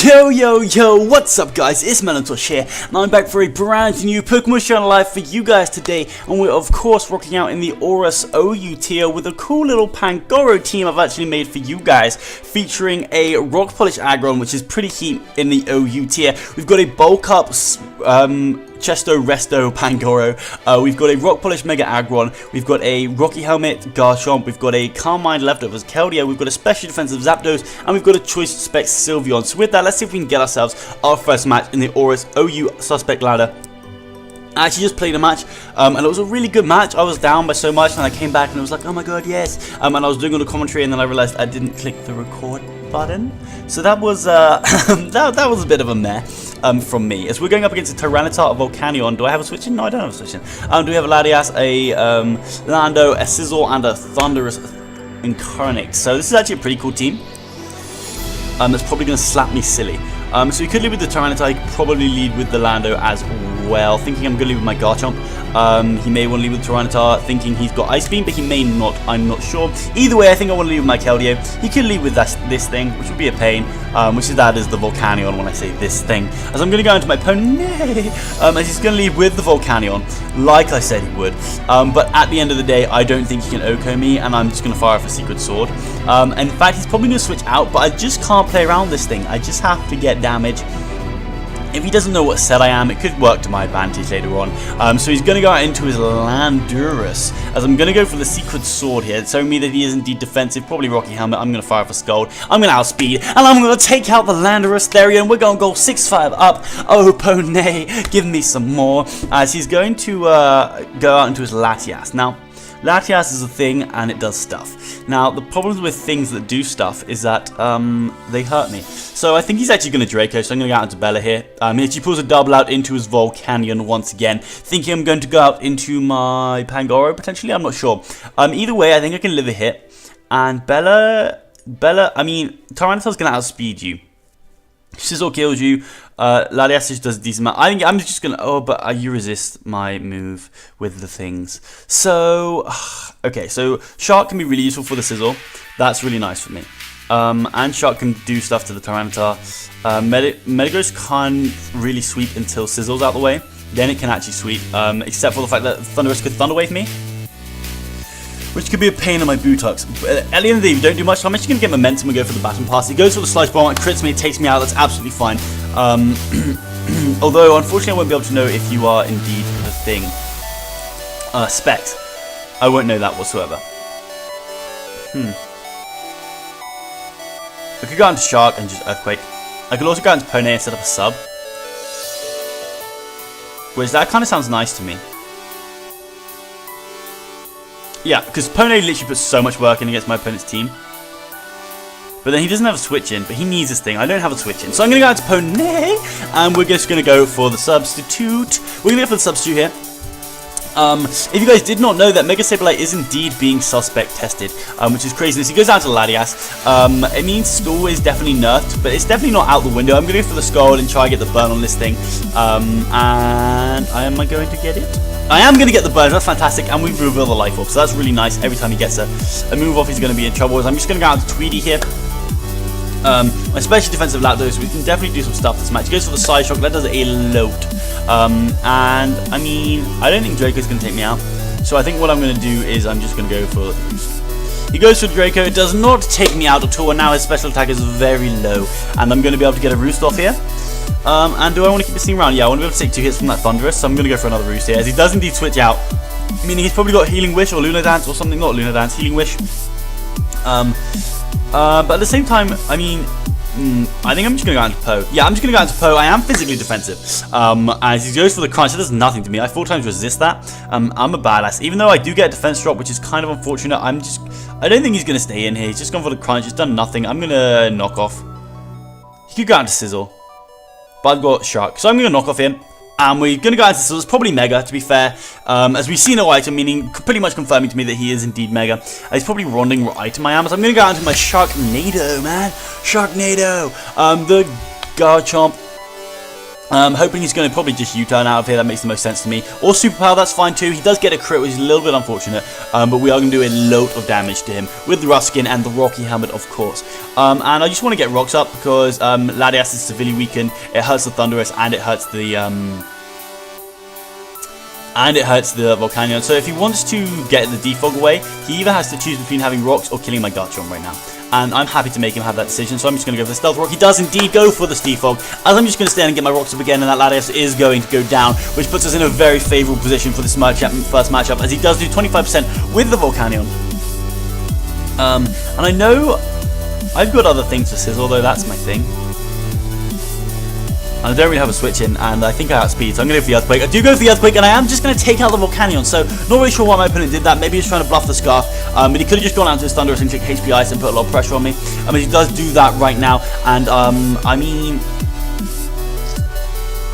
Yo, what's up guys, it's Melontosh here, and I'm back for a brand new Pokemon Showdown live for you guys today, and we're of course rocking out in the ORAS OU tier with a cool little Pangoro team I've actually made for you guys, featuring a Rock Polish Aggron, which is pretty heat in the OU tier. We've got a Bulk Up Chesto Resto Pangoro, we've got a Rock Polish Mega-Aggron, we've got a Rocky Helmet Garchomp, we've got a Calm Mind Leftovers Keldeo, we've got a Special Defensive Zapdos, and we've got a Choice Suspect Sylveon. So with that, let's see if we can get ourselves our first match in the ORAS OU Suspect ladder. I actually just played a match, and it was a really good match. I was down by so much, and I came back and I was like, oh my god, yes. And I was doing all the commentary, and then I realized I didn't click the record button. So that was that was a bit of a meh from me. As we're going up against a Tyranitar, a Volcanion. Do I have a switch in? No, I don't have a switch in. Do we have a Latias, a Lando, a Sizzle, and a Thunderous Incarnate? So this is actually a pretty cool team. That's probably going to slap me silly. So he could lead with the Tyranitar, he could probably lead with the Lando as well, thinking I'm going to lead with my Garchomp. He may want to lead with the Tyranitar, thinking he's got Ice Beam, but he may not, I'm not sure. Either way, I think I want to lead with my Keldeo. He could lead with this thing, which would be a pain, which is that is the Volcanion when I say this thing. As I'm going to go into my Pony, as he's going to lead with the Volcanion, like I said he would. But at the end of the day, I don't think he can OHKO me, and I'm just going to fire off a Secret Sword. In fact, he's probably going to switch out, but I just can't play around this thing. I just have to get damage. If he doesn't know what set I am, it could work to my advantage later on. So he's going to go out into his Landorus, as I'm going to go for the Secret Sword here, showing me that he is indeed defensive, probably Rocky Helmet. I'm going to fire off a Scald, I'm going to outspeed, and I'm going to take out the Landorus there, and we're going to go 6-5 up. Oh, Pony, give me some more, as he's going to go out into his Latias. Now, Latias is a thing, and it does stuff. Now, the problem with things that do stuff is that they hurt me. So I think he's actually going to Draco, so I'm going to go out into Bella here. He actually pulls a double out into his Volcanion once again, thinking I'm going to go out into my Pangoro, potentially, I'm not sure. Either way, I think I can live a hit. And Bella, I mean, Tyranitar's going to outspeed you. Sizzle kills you. Latias just does a decent amount. I think I'm just gonna. Oh, but you resist my move with the things. So, okay. So Shark can be really useful for the Sizzle. That's really nice for me. And Shark can do stuff to the Tyranitar. Metagross can't really sweep until Sizzle's out the way. Then it can actually sweep. Except for the fact that Thunderous could Thunder Wave me, which could be a pain in my buttocks. But at the end of the day, if you don't do much, I'm actually going to get momentum and go for the Baton Pass. He goes for the Slice Bomb, it crits me, it takes me out, that's absolutely fine. Although, unfortunately, I won't be able to know if you are indeed the thing. Specs. I won't know that whatsoever. I could go out into Shark and just Earthquake. I could also go out into Pony and set up a sub. Whereas that kind of sounds nice to me. Yeah, because Pony literally puts so much work in against my opponent's team. But then he doesn't have a switch in, but he needs this thing. I don't have a switch in. So I'm going to go out to Pony, and we're just going to go for the substitute. We're going to go for the substitute here. If you guys did not know that Mega Sableye is indeed being suspect tested, which is craziness. He goes out to Latias. It means Skull is definitely nerfed, but it's definitely not out the window. I'm going to go for the Skull and try to get the burn on this thing. And am I going to get it? I am going to get the burn, that's fantastic, and we reveal the life orb, so that's really nice. Every time he gets a move off, he's going to be in trouble. I'm just going to go out to Tweedy here. My special defensive Lapdos, we can definitely do some stuff this match. He goes for the Side Shock, that does a load. And, I mean, I don't think Draco's going to take me out, so I think what I'm going to do is I'm just going to go for... He goes for Draco, it does not take me out at all, and now his special attack is very low, and I'm going to be able to get a Roost off here. And do I want to keep this thing around? Yeah, I want to be able to take 2 hits from that Thunderous, so I'm going to go for another Roost here, as he does indeed switch out. Meaning he's probably got Healing Wish or Lunar Dance or something, not Lunar Dance, Healing Wish. But at the same time, I mean, I think I'm just going to go out into Poe. Yeah, I'm just going to go out into Poe. I am physically defensive. As he goes for the Crunch, it does nothing to me. I 4 times resist that. I'm a badass. Even though I do get a defense drop, which is kind of unfortunate, I don't think he's going to stay in here. He's just gone for the Crunch. It's done nothing. I'm going to knock off. He could go out to Sizzle. But I've got Shark, so I'm going to knock off him. And we're going to go out to Sizzle. It's probably Mega, to be fair. As we see no item, meaning pretty much confirming to me that he is indeed Mega. He's probably ronding what item I am. So I'm going to go out into my Sharknado, man. Sharknado. The Garchomp. Hoping he's going to probably just U-turn out of here. That makes the most sense to me. Or superpower, that's fine too. He does get a crit, which is a little bit unfortunate. But we are going to do a load of damage to him with the rough skin and the rocky helmet, of course. And I just want to get rocks up because Latias is severely weakened. It hurts the Thunderous and it hurts the Volcanion. So if he wants to get the defog away, he either has to choose between having rocks or killing my Garchomp right now. And I'm happy to make him have that decision, so I'm just going to go for the Stealth Rock. He does indeed go for the defog, as I'm just going to stand and get my rocks up again, and that Latias is going to go down, which puts us in a very favourable position for this first matchup, as he does do 25% with the Volcanion. And I know I've got other things to sizzle, though that's my thing. And I don't really have a switch in, and I think I outspeed, so I'm going to go for the Earthquake. I do go for the Earthquake, and I am just going to take out the Volcanion, so not really sure why my opponent did that. Maybe he's trying to bluff the Scarf, but he could have just gone out to his Thunderous and clicked HP Ice and put a lot of pressure on me. I mean, he does do that right now, and I mean,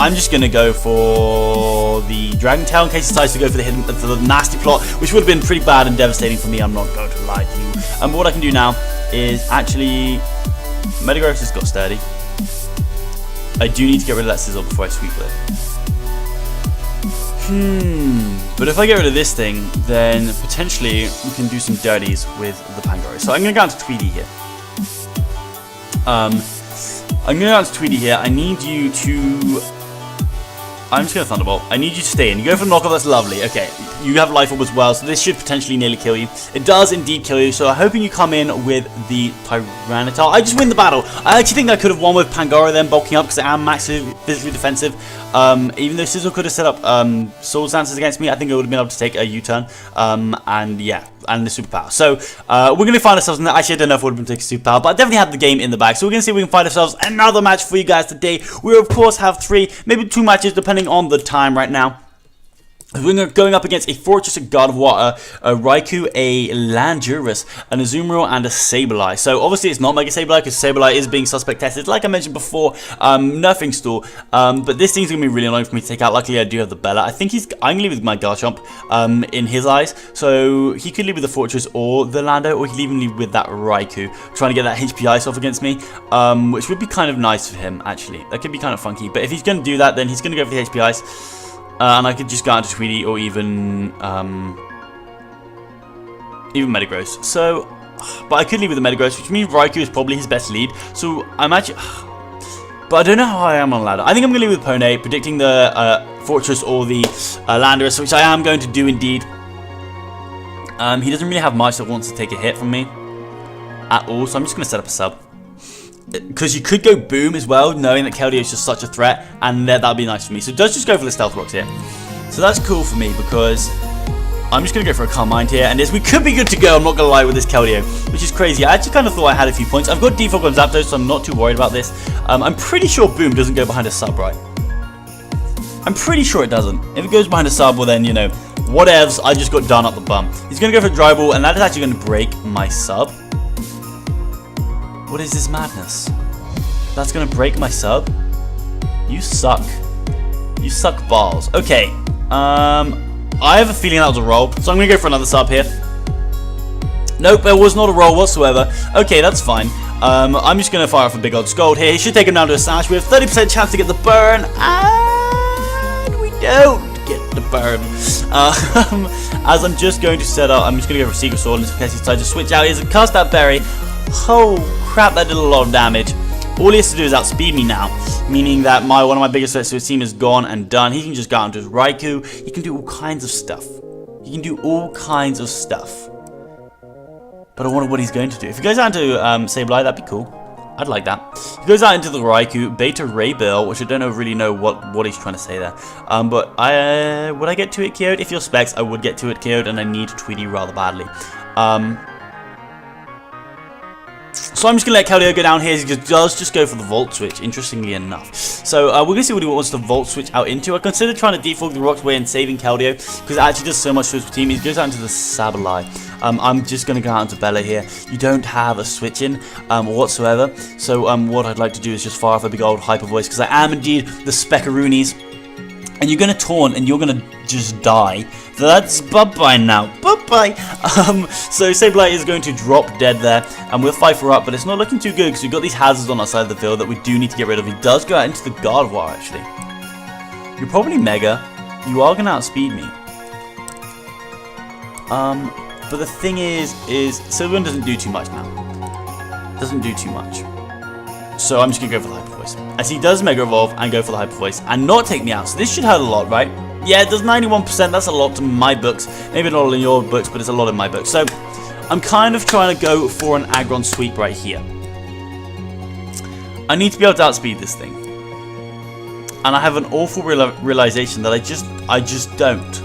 I'm just going to go for the Dragon Tail in case he decides to go for the nasty plot, which would have been pretty bad and devastating for me, I'm not going to lie to you. But what I can do now is actually, Metagross has got Sturdy. I do need to get rid of that Sizzle before I sweep it. But if I get rid of this thing, then potentially we can do some dirties with the Pangoro. So I'm going to go down to Tweedy here. I need you to... I'm just going to Thunderbolt. I need you to stay in. You go for knockoff, that's lovely. Okay, you have Life Orb as well, so this should potentially nearly kill you. It does indeed kill you, so I'm hoping you come in with the Tyranitar. I just win the battle. I actually think I could have won with Pangoro then bulking up because I am maximally physically defensive. Even though Sizzle could have set up Sword Dances against me, I think I would have been able to take a U-turn. And yeah, and the superpower. So we're going to find ourselves in that. Actually, I don't know if I would have been taking superpower, but I definitely have the game in the bag. So we're going to see if we can find ourselves another match for you guys today. We of course have 3, maybe 2 matches depending on the time right now. We're going up against a Fortress, a God of Water, a Raikou, a Landurus, an Azumarill, and a Sableye. So obviously it's not Mega Sableye because Sableye is being suspect tested, like I mentioned before, Nerfing Store. But this thing's going to be really annoying for me to take out. Luckily I do have the Bella. I think I'm going to leave with my Garchomp in his eyes. So he could leave with the Fortress or the Lando, or he could even leave with that Raikou, trying to get that HP Ice off against me, which would be kind of nice for him, actually. That could be kind of funky. But if he's going to do that, then he's going to go for the HP Ice. And I could just go out to Tweedy or even Metagross. So, but I could lead with the Metagross, which means Raikou is probably his best lead. So I'm actually, but I don't know how I am on ladder. I think I'm going to lead with Pone, predicting the Fortress or the Landorus, which I am going to do indeed. He doesn't really have much that wants to take a hit from me at all, so I'm just going to set up a sub. Because you could go Boom as well, knowing that Keldeo is just such a threat, and that would be nice for me. So it does just go for the Stealth Rocks here. So that's cool for me, because I'm just going to go for a Calm Mind here, and we could be good to go, I'm not going to lie, with this Keldeo, which is crazy. I actually kind of thought I had a few points. I've got Defog on Zapdos, so I'm not too worried about this. I'm pretty sure Boom doesn't go behind a sub, right? I'm pretty sure it doesn't. If it goes behind a sub, well then, you know, whatevs, I just got done up the bum. He's going to go for a Dry Ball, and that is actually going to break my sub. What is this madness? That's gonna break my sub? You suck. You suck balls. Okay. I have a feeling that was a roll, so I'm gonna go for another sub here. Nope, it was not a roll whatsoever. Okay, that's fine. I'm just gonna fire off a big old Scold here. He should take him down to a Sash. We have 30% chance to get the burn, and we don't get the burn. As I'm just going to set up, I'm just gonna go for Secret Sword in case he decides to switch out. He has a Cast Out Berry. Oh crap, that did a lot of damage. All he has to do is outspeed me now, meaning that one of my biggest threats to his team is gone and done. He can just go out into his Raikou. He can do all kinds of stuff. He can do all kinds of stuff. But I wonder what he's going to do. If he goes out into Sableye, that'd be cool. I'd like that. He goes out into the Raikou, Beta Ray Bill, which I don't really know what he's trying to say there. But would I get to it KO'd? If you're Specs, I would get to it KO'd, and I need Tweedy rather badly. So I'm just going to let Keldeo go down here. He does just go for the Volt Switch, interestingly enough. So we're going to see what he wants to Volt Switch out into. I considered trying to defog the Rocks away and saving Keldeo, because it actually does so much to his team. He goes out into the Sableye. I'm just going to go out into Bella here. You don't have a switch in whatsoever. So what I'd like to do is just fire off a big old Hyper Voice, because I am indeed the Speckaroonies. and you're gonna taunt, and you're gonna just die. So that's bye-bye now. Bye-bye. So Sableye is going to drop dead there, and we'll fight for up, but it's not looking too good, because we've got these hazards on our side of the field that we do need to get rid of. He does go out into the Gardevoir, actually. You're probably Mega. You are gonna outspeed me. But the thing is Sylveon doesn't do too much now. Doesn't do too much. So I'm just gonna go for the Hyper Voice. As he does Mega Evolve and go for the Hyper Voice and not take me out. So this should hurt a lot, right? Yeah, it does 91%. That's a lot to my books. Maybe not all in your books, but it's a lot in my books. So I'm kind of trying to go for an Aggron sweep right here. I need to be able to outspeed this thing. And I have an awful realization that I just don't.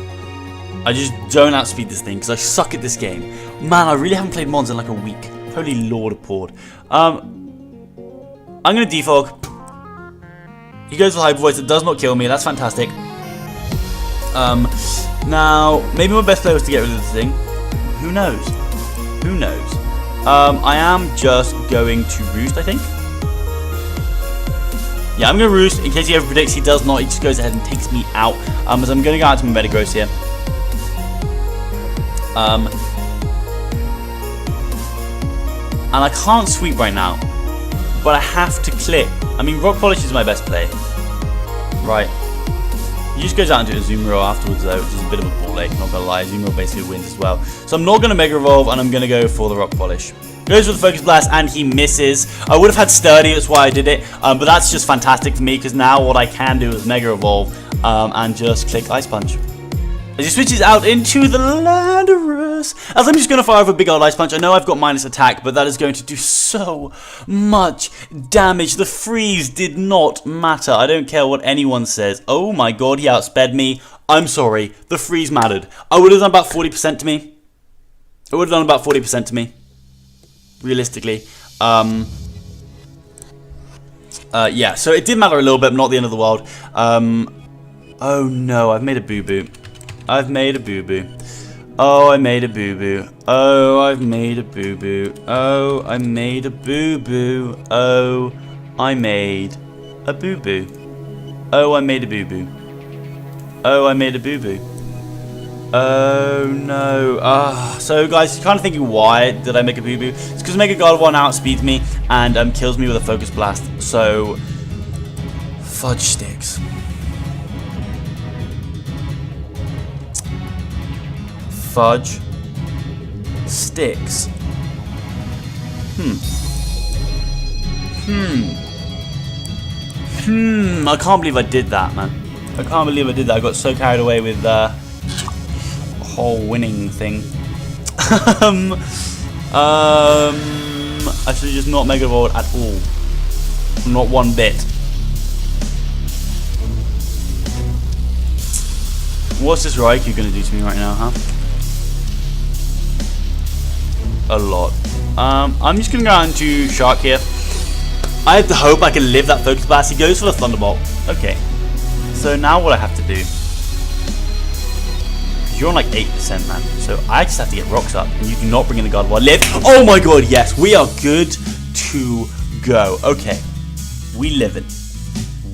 I just don't outspeed this thing because I suck at this game. Man, I really haven't played Mons in like a week. Holy Lord abhorred. I'm going to defog. He goes for Hyper Voice. It does not kill me. That's fantastic. Now, maybe my best play was to get rid of this thing. Who knows? Who knows? I am just going to Roost, I think. Yeah, I'm going to Roost. In case he ever predicts, he does not. He just goes ahead and takes me out. As I'm going to go out to my Metagross here. And I can't sweep right now, but I have to click. I mean, Rock Polish is my best play. Right. He just goes out into a Azumarill afterwards, though, which is a bit of a ball ache, not gonna lie. Azumarill basically wins as well. So I'm not gonna Mega Evolve, and I'm gonna go for the Rock Polish. Goes for the Focus Blast, and he misses. I would have had Sturdy, that's why I did it. But that's just fantastic for me, because now what I can do is Mega Evolve and just click Ice Punch. As he switches out into the Landorus. As I'm just going to fire off a big old Ice Punch. I know I've got minus attack, but that is going to do so much damage. The freeze did not matter. I don't care what anyone says. Oh my god, he outsped me. I'm sorry. The freeze mattered. I would have done about 40% to me. I would have done about 40% to me. Realistically. Yeah, so it did matter a little bit, but not the end of the world. Oh no, I've made a boo-boo. I've made a boo-boo. Oh, I made a boo-boo. Oh, I've made a boo-boo. Oh, I made a boo-boo. Oh, I made a boo-boo. Oh, I made a boo-boo. Oh, I made a boo-boo. Oh, no. So, guys, you're kind of thinking, why did I make a boo-boo? It's because Mega Gardevoir outspeeds me and kills me with a Focus Blast. So, fudge sticks. Fudge sticks. I can't believe I did that, man. I can't believe I did that. I got so carried away with the whole winning thing. I should just not Mega Evolve at all. Not one bit. What's this Raikou gonna do to me right now, huh? A lot. I'm just gonna go out into Shark here. I have to hope I can live that Focus Blast. He goes for the Thunderbolt. Okay. So now what I have to do. You're on like 8%, man. So I just have to get rocks up. And you do not bring in the Gardevoir. Live. Oh my god, yes. We are good to go. Okay. We living.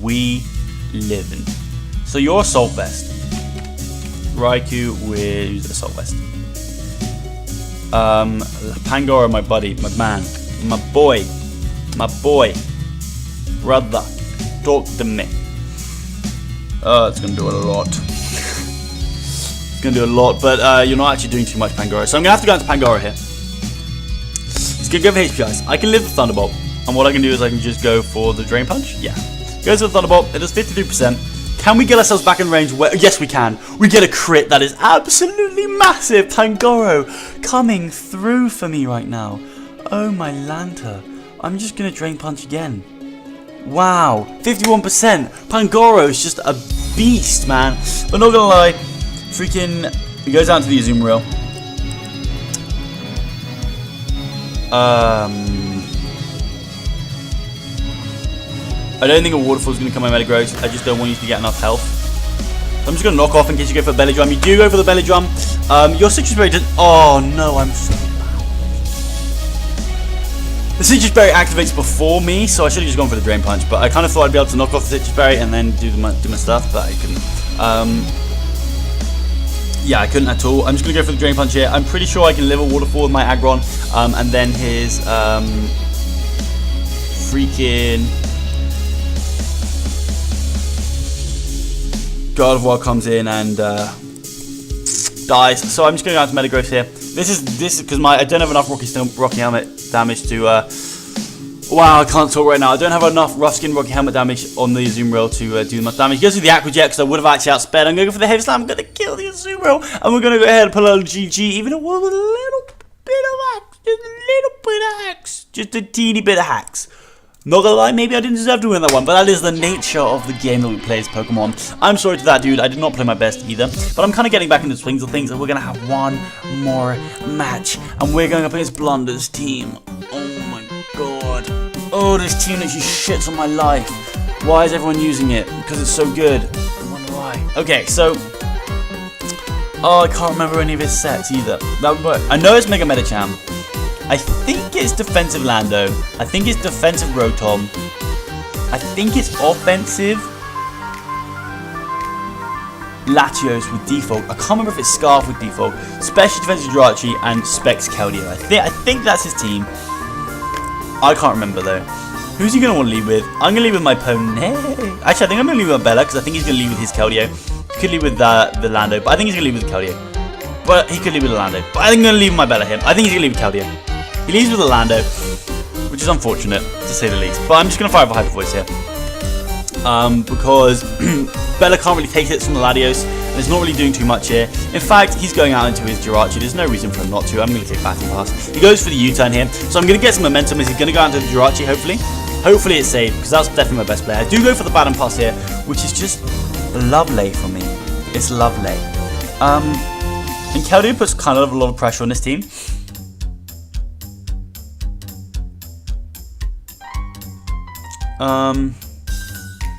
We living. So you're Assault Vest. Raikou with Assault Vest. Pangoro, my buddy, my man, my boy, brother, talk to me. Oh, it's gonna do a lot. It's gonna do a lot, but you're not actually doing too much, Pangoro. So I'm gonna have to go into Pangoro here. It's gonna go for HP Ice. I can live the Thunderbolt, and what I can do is I can just go for the Drain Punch. Yeah, goes for the Thunderbolt. It does 53%. Can we get ourselves back in range? Yes, we can. We get a crit. That is absolutely massive. Pangoro coming through for me right now. Oh, my Lanta. I'm just going to Drain Punch again. Wow. 51%. Pangoro is just a beast, man. But not going to lie. Freaking... He goes down to the Azumarill. I don't think a Waterfall is going to come my Metagross. I just don't want you to get enough health. So I'm just going to knock off in case you go for a Belly Drum. You do go for the Belly Drum. Your Citrus Berry does... Oh, no, I'm so bad. The Citrus Berry activates before me, so I should have just gone for the Drain Punch. But I kind of thought I'd be able to knock off the Citrus Berry and then do my stuff, but I couldn't. Yeah, I couldn't at all. I'm just going to go for the Drain Punch here. I'm pretty sure I can live a Waterfall with my Aggron. And then his freaking God of War comes in and dies. So I'm just going to go out to Metagross here. This is because I don't have enough Rocky Helmet damage to... Wow, I can't talk right now. I don't have enough Rough Skin Rocky Helmet damage on the Azumarill to do much damage. He goes with the Aqua Jet because I would have actually outsped. I'm going to go for the Heavy Slam. I'm going to kill the Azumarill. And we're going to go ahead and pull out a GG. Even a little bit of hacks. Just a little bit of hacks. Just a teeny bit of hacks. Not gonna lie, maybe I didn't deserve to win that one, but that is the nature of the game that we play as Pokemon. I'm sorry to that dude, I did not play my best either, but I'm kind of getting back into the swings of things, and we're gonna have one more match, and we're going up against Blunder's team. Oh my god. Oh, this team literally shits on my life. Why is everyone using it? Because it's so good. I wonder why. Okay, so... Oh, I can't remember any of his sets either. I know it's Mega Medicham. I think it's defensive Lando. I think it's defensive Rotom. I think it's offensive Latios with default. I can't remember if it's Scarf with default. Special defensive Jirachi and Specs Keldeo. I think that's his team. I can't remember though. Who's he going to want to lead with? I'm going to lead with my Pony. Actually, I think I'm going to lead with my Bella because I think he's going to lead with his Keldeo. He could lead with the Lando, but I think he's going to lead with the Keldeo. But he could lead with the Lando. But I think I'm going to leave with my Bella here. I think he's going to leave with Keldeo. He leaves with Orlando, which is unfortunate, to say the least. But I'm just going to fire up a Hyper Voice here. Because Bella can't really take hits from the Latios, and it's not really doing too much here. In fact, he's going out into his Jirachi. There's no reason for him not to. I'm going to take Batting Pass. He goes for the U-turn here. So I'm going to get some momentum as he's going to go out into the Jirachi, hopefully. Hopefully it's safe, because that's definitely my best player. I do go for the Batting Pass here, which is just lovely for me. It's lovely. And Keldeo puts kind of a lot of pressure on this team.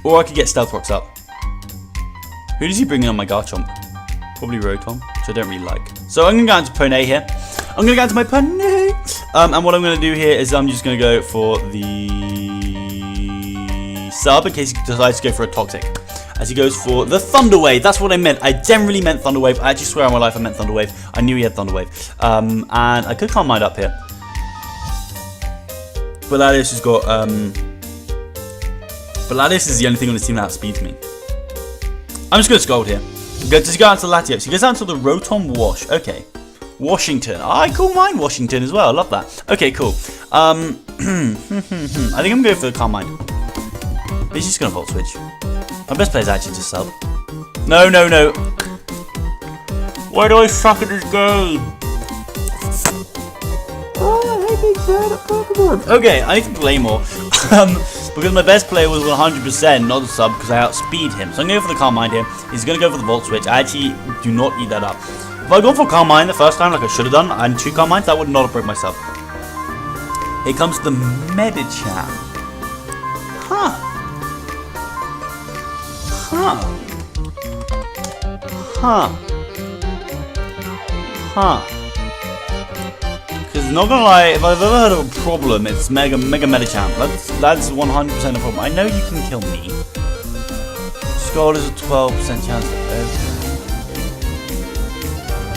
Or I could get Stealth Rocks up. Who does he bring in on my Garchomp? Probably Rotom, which I don't really like. So I'm going to go into Pony here. I'm going to go into my Pony. And what I'm going to do here is I'm just going to go for the sub in case he decides to go for a Toxic. As he goes for the Thunder Wave. That's what I meant. I generally meant Thunder Wave. I actually swear on my life I meant Thunder Wave. I knew he had Thunder Wave. And I could Calm Mind up here. But Latios has got... But Latios is the only thing on his team that outspeeds me. I'm just going to Scold here. Does he go out to Latios? He goes out to the Rotom Wash. Okay. Washington. I Calm Mind Washington as well. I love that. Okay, cool. I think I'm going to go for the Calm Mind. He's just going to Volt Switch. My best player is actually just Sub. No, no, no. Why do I suck at this game? Oh, I hate being bad at Pokemon. Okay, I need to play more. Because my best player was 100% not the Sub because I outspeed him. So I'm going to go for the Calm Mind here. He's going to go for the Volt Switch. I actually do not eat that up. If I go for Calm Mind the first time like I should have done, and 2 Calm Minds, that would not have broke myself. Here comes the Medicham. Huh. Huh. Huh. Huh. Because not gonna lie, if I've ever heard of a problem, it's Mega Medicham. That's 100% a problem. I know you can kill me. Scald is a 12% chance. Okay.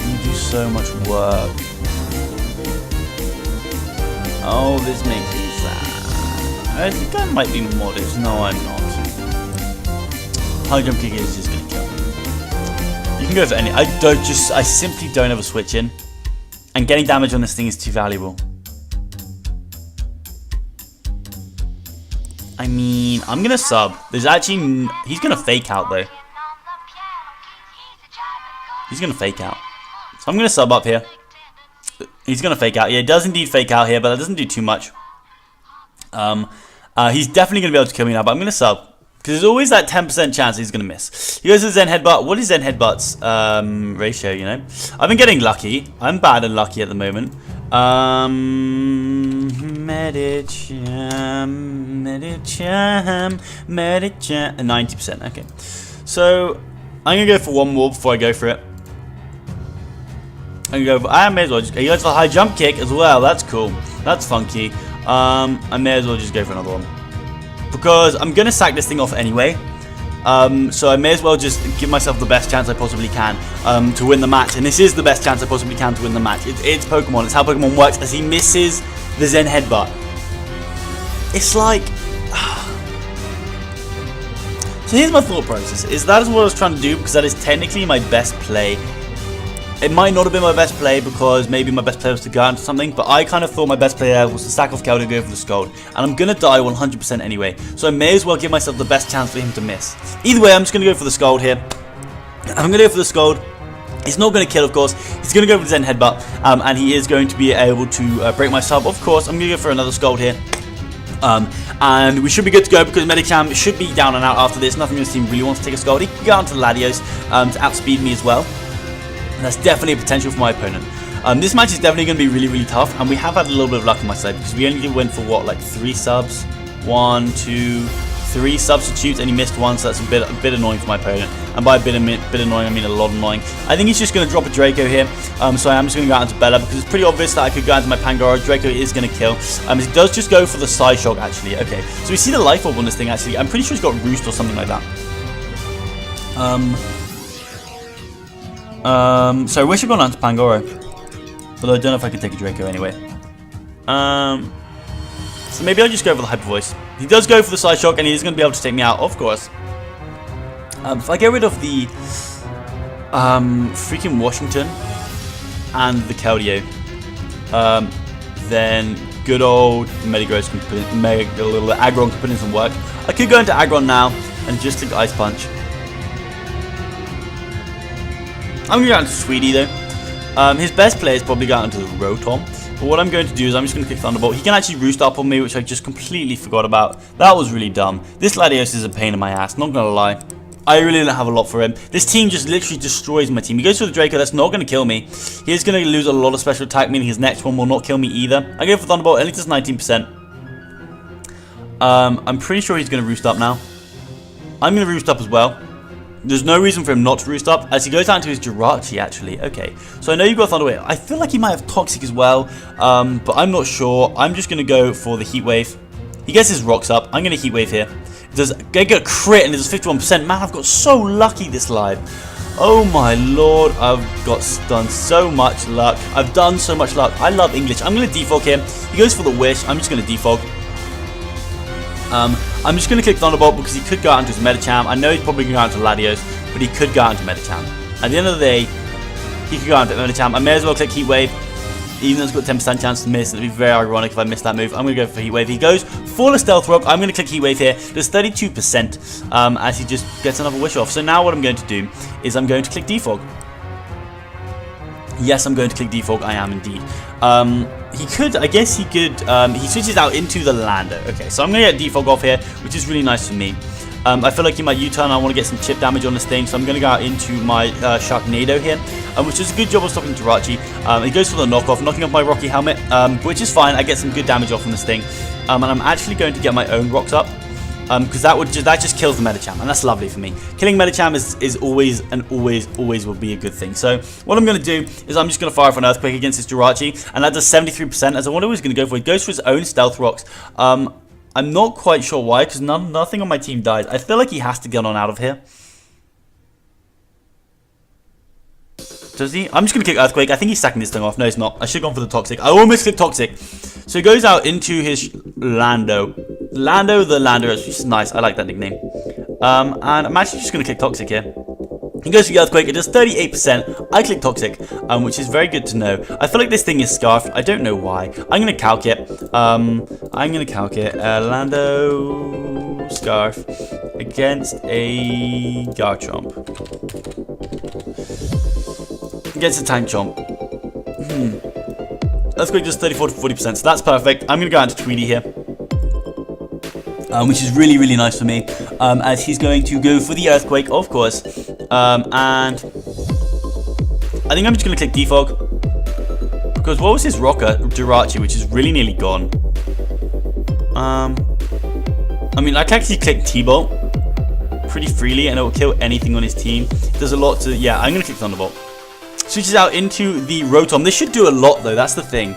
You do so much work. Oh, this makes me sad. I think I might be modest. No, I'm not. High Jump Kick is just gonna kill me. You can go for any. I simply don't have a switch in. And getting damage on this thing is too valuable. I mean, I'm gonna sub. There's actually... He's gonna fake out though. He's gonna fake out. So I'm gonna sub up here. He's gonna fake out. Yeah, he does indeed fake out here, but that doesn't do too much. He's definitely gonna be able to kill me now, but I'm gonna sub. Because there's always that 10% chance he's going to miss. He goes to Zen Headbutt. What is Zen Headbutt's ratio, you know? I've been getting lucky. I'm bad and lucky at the moment. Medicham. 90%. Okay. So, I'm going to go for one more before I go for it. I'm going to go for... I may as well just... He goes for High Jump Kick as well. That's cool. That's funky. I may as well just go for another one. Because I'm going to sack this thing off anyway. So I may as well just give myself the best chance I possibly can to win the match. And this is the best chance I possibly can to win the match. It's Pokemon. It's how Pokemon works. As he misses the Zen Headbutt. It's like... So here's my thought process. That is what I was trying to do, because that is technically my best play. It might not have been my best play because maybe my best play was to go into something, but I kind of thought my best play there was to sack off Keldeo and go for the Scald. And I'm going to die 100% anyway, so I may as well give myself the best chance for him to miss. Either way, I'm just going to go for the Scald here. I'm going to go for the Scald. He's not going to kill, of course. He's going to go for the Zen Headbutt, and he is going to be able to break my sub. Of course, I'm going to go for another Scald here. And we should be good to go because Medicham should be down and out after this. Nothing in this team really wants to take a Scald. He can go on to the Latios to outspeed me as well. And that's definitely a potential for my opponent. This match is definitely going to be really, really tough. And we have had a little bit of luck on my side because we only went for what, like 3 subs? 1, 2, 3 substitutes, and he missed one, so that's a bit annoying for my opponent. And by a bit annoying, I mean a lot annoying. I think he's just going to drop a Draco here. So I am just going to go out into Bella because it's pretty obvious that I could go out into my Pangoro. Draco is going to kill. He does just go for the Side Shock, actually. Okay, so we see the Life Orb on this thing, actually. I'm pretty sure he's got Roost or something like that. So I wish I'd gone out to Pangoro. But I don't know if I could take a Draco anyway. So maybe I'll just go for the Hyper Voice. He does go for the Side Shock, and he's going to be able to take me out, of course. If I get rid of the freaking Washington and the Keldeo, then good old Mega-Aggron can put in some work. I could go into Aggron now and just click Ice Punch. I'm going to go out to Sweetie though. His best play is probably go out into the Rotom. But what I'm going to do is I'm just going to click Thunderbolt. He can actually roost up on me, which I just completely forgot about. That was really dumb. This Latios is a pain in my ass, not going to lie. I really don't have a lot for him. This team just literally destroys my team. He goes for the Draco, that's not going to kill me. He is going to lose a lot of special attack, meaning his next one will not kill me either. I go for Thunderbolt, at least it's 19%. I'm pretty sure he's going to roost up now. I'm going to roost up as well. There's no reason for him not to roost up, as he goes down to his Jirachi, actually. Okay, so I know you've got Thunder Wave. I feel like he might have Toxic as well, but I'm not sure. I'm just going to go for the Heat Wave. He gets his Rocks up. I'm going to Heat Wave here. Does get a crit, and it's 51%. Man, I've got so lucky this live. Oh my lord, I've done so much luck. I've done so much luck. I love English. I'm going to defog him. He goes for the Wish. I'm just going to defog. I'm just going to click Thunderbolt because he could go out into his Medicham. I know he's probably going to go out into Latios, but he could go out into Medicham. At the end of the day, he could go out into Medicham. I may as well click Heat Wave, even though it's got a 10% chance to miss. It'd be very ironic if I missed that move. I'm going to go for Heat Wave. He goes for the Stealth Rock. I'm going to click Heat Wave here. There's 32% as he just gets another Wish off. So now what I'm going to do is I'm going to click Defog. Yes, I'm going to click Defog. I am indeed. He could, I guess he could, he switches out into the Lando. Okay, so I'm going to get Defog off here, which is really nice for me. I feel like he might U-turn. I want to get some chip damage on this thing, so I'm going to go out into my Sharknado here, which is a good job of stopping Jirachi. He goes for the knockoff, knocking off my Rocky Helmet, which is fine. I get some good damage off on this thing, and I'm actually going to get my own rocks up. Because that just kills the Medicham, and that's lovely for me. Killing Medicham is always and always will be a good thing. So what I'm going to do is I'm just going to fire for an Earthquake against this Jirachi, and that does 73%. As I wonder what he's going to go for. He goes for his own Stealth Rocks. I'm not quite sure why, because nothing on my team dies. I feel like he has to get on out of here. Does he? I'm just going to click Earthquake. I think he's sacking this thing off. No, he's not. I should have gone for the Toxic. I almost clicked Toxic. So he goes out into his Lando. Lando the Lander, which is nice. I like that nickname. And I'm actually just going to click Toxic here. He goes for the Earthquake. It does 38%. I click Toxic, which is very good to know. I feel like this thing is scarfed. I don't know why. I'm going to calc it. Lando Scarf against a Garchomp. Against a Tank Chomp. Earthquake does 34 to 40%, so that's perfect. I'm going to go out to Tweety here. Which is really nice for me, as he's going to go for the Earthquake, of course, and I think I'm just going to click Defog, because what was his Rocker? Jirachi, which is really nearly gone. I mean, I can actually click T-Bolt pretty freely, and it will kill anything on his team. It does a lot to, yeah, I'm going to click Thunderbolt. Switches out into the Rotom. This should do a lot, though, that's the thing.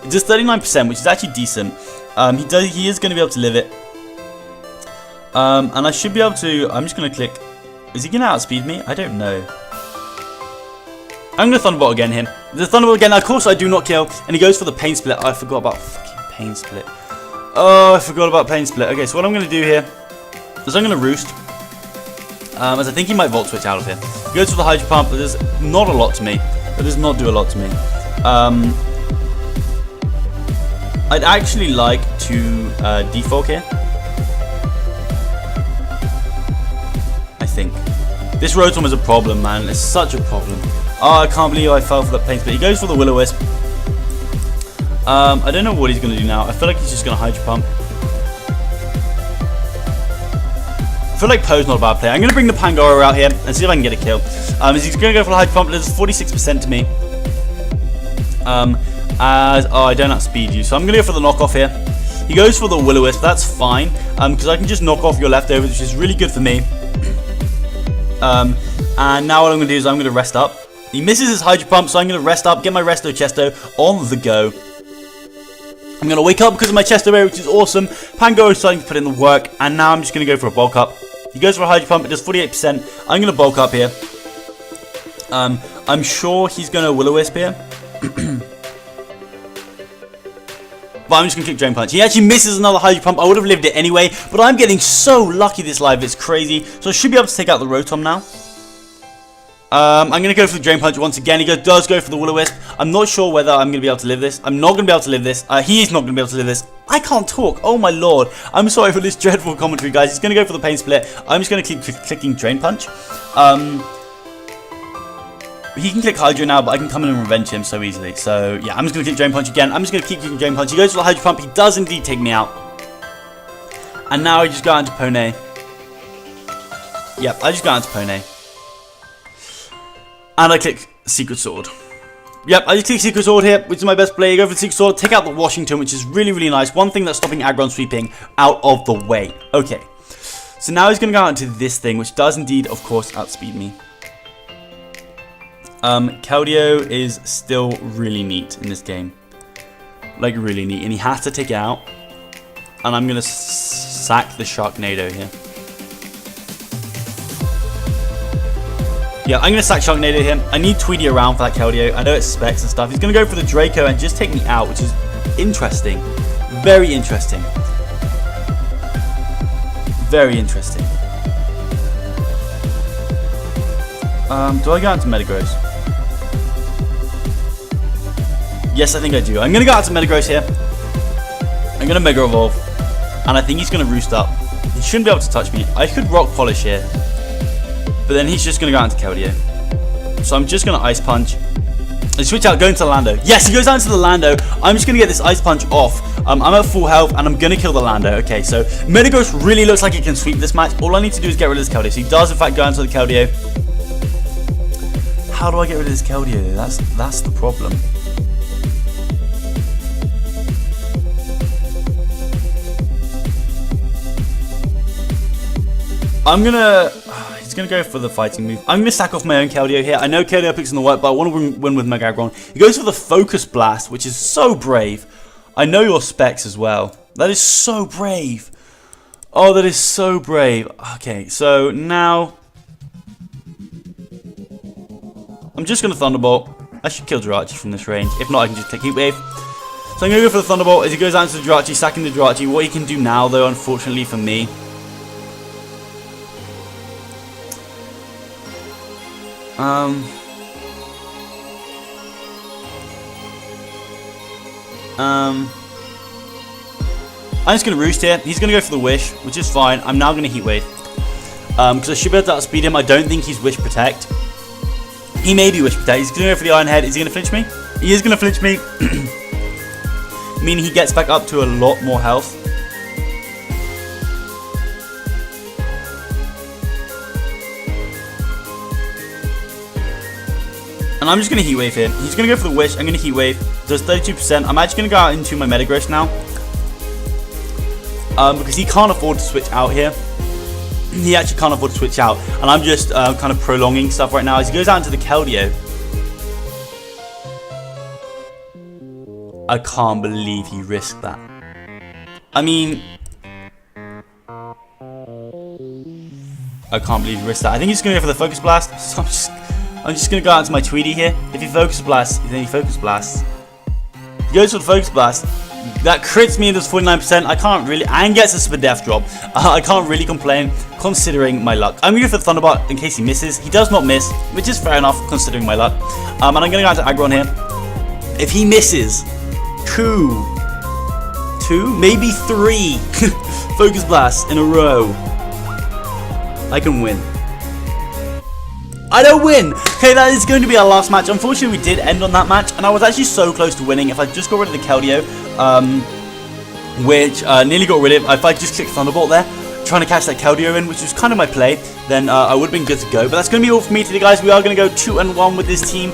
It does 39%, which is actually decent. He is going to be able to live it. And I should be able to... I'm just going to click... Is he going to outspeed me? I don't know. I'm going to Thunderbolt again him. The Thunderbolt again, of course I do not kill. And he goes for the Pain Split. I forgot about fucking Pain Split. Oh, I forgot about Pain Split. Okay, so what I'm going to do here is I'm going to Roost. As I think he might Volt Switch out of here. He goes for the Hydro Pump, but there's not a lot to me. It does not do a lot to me. I'd actually like to defog here. I think. This Rotom is a problem, man. It's such a problem. Oh, I can't believe I fell for that Pain Split. He goes for the Will-O-Wisp. I don't know what he's going to do now. I feel like he's just going to Hydro Pump. I feel like Poe's not a bad player. I'm going to bring the Pangoro out here and see if I can get a kill. He's going to go for the Hydro Pump. There's 46% to me. I don't outspeed you. So I'm going to go for the knockoff here. He goes for the Will-O-Wisp. That's fine. Because I can just knock off your leftovers, which is really good for me. And now what I'm going to do is I'm going to rest up. He misses his Hydro Pump, so I'm going to rest up, get my Resto Chesto on the go. I'm going to wake up because of my Chesto Berry, which is awesome. Pangoro is starting to put in the work, and now I'm just going to go for a Bulk Up. He goes for a Hydro Pump, it does 48%. I'm going to Bulk Up here. I'm sure he's going to Will-O-Wisp here. But I'm just going to click Drain Punch. He actually misses another Hydro Pump. I would have lived it anyway, but I'm getting so lucky this live, it's crazy. So I should be able to take out the Rotom now. I'm going to go for the Drain Punch once again. He does go for the Will-O-Wisp. I'm not sure whether I'm going to be able to live this. I'm not going to be able to live this. He is not going to be able to live this. I can't talk. Oh my lord. I'm sorry for this dreadful commentary, guys. He's going to go for the Pain Split. I'm just going to keep clicking Drain Punch. He can click Hydro now, but I can come in and revenge him so easily. So yeah, I'm just going to click Drain Punch again. I'm just going to keep clicking Drain Punch. He goes for the Hydro Pump. He does indeed take me out. And now I just go out into Pone. Yep, I just go out into Pone. And I click Secret Sword. Yep, I just click Secret Sword here, which is my best play. Go for the Secret Sword, take out the Washington, which is really, really nice. One thing that's stopping Aggron sweeping out of the way. Okay. So now he's going to go out into this thing, which does indeed, of course, outspeed me. Keldeo is still really neat in this game. Like, really neat. And he has to take it out. And I'm going to sack the Sharknado here. Yeah, I'm going to sack Sharknado here. I need Tweedy around for that Keldeo. I know it's specs and stuff. He's going to go for the Draco and just take me out, which is interesting. Very interesting. Very interesting. Do I go out to Metagross? Yes, I think I do. I'm going to go out to Metagross here. I'm going to Mega Evolve. And I think he's going to Roost up. He shouldn't be able to touch me. I could Rock Polish here. But then he's just going to go out into Keldeo. So I'm just going to Ice Punch. And switch out, go into the Lando. Yes, he goes out into the Lando. I'm just going to get this Ice Punch off. I'm at full health, and I'm going to kill the Lando. Okay, so Metagross really looks like he can sweep this match. All I need to do is get rid of this Keldeo. So he does, in fact, go into the Keldeo. How do I get rid of this Keldeo? That's the problem. He's going to go for the fighting move. I'm going to sack off my own Keldeo here. I know Keldeo picks in the work, but I want to win with Mega-Aggron. He goes for the Focus Blast, which is so brave. I know your specs as well. That is so brave. Oh, that is so brave. Okay, so now I'm just going to Thunderbolt. I should kill Jirachi from this range. If not, I can just take Heat Wave. So I'm going to go for the Thunderbolt as he goes out into the Jirachi, sacking the Jirachi. What he can do now, though, unfortunately for me, I'm just going to Roost here. He's going to go for the Wish, which is fine. I'm now going to Heat Wave. Because I should be able to outspeed him. I don't think he's Wish Protect. He may be Wish Protect. He's going to go for the Iron Head. Is he going to flinch me? He is going to flinch me. Meaning he gets back up to a lot more health. And I'm just going to Heat Wave here. He's going to go for the Wish. I'm going to Heat Wave. Does 32%. I'm actually going to go out into my Metagross now. Because he can't afford to switch out here. He actually can't afford to switch out. And I'm just kind of prolonging stuff right now. As he goes out into the Keldeo. I can't believe he risked that. I mean, I can't believe he risked that. I think he's going to go for the Focus Blast. So I'm just going to go out to my Tweety here. If he Focus Blasts, then he Focus Blasts. He goes for the Focus Blast. That crits me and does 49%. I can't really, and gets us a Death Drop. I can't really complain considering my luck. I'm going to go for the Thunderbolt in case he misses. He does not miss, which is fair enough considering my luck. And I'm going to go out to Aggron here. If he misses, two, maybe 3 Focus Blasts in a row, I can win. I don't win! Okay, that is going to be our last match. Unfortunately, we did end on that match, and I was actually so close to winning. If I just got rid of the Keldeo, which nearly got rid of, if I just clicked Thunderbolt there, trying to catch that Keldeo in, which was kind of my play, then I would have been good to go. But that's going to be all for me today, guys. We are going to go 2-1 with this team.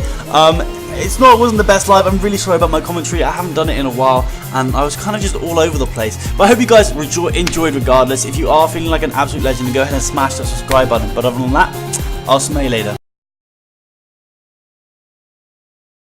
It wasn't the best live. I'm really sorry about my commentary. I haven't done it in a while, and I was kind of just all over the place. But I hope you guys enjoyed regardless. If you are feeling like an absolute legend, then go ahead and smash that subscribe button. But other than that, I'll smell you later.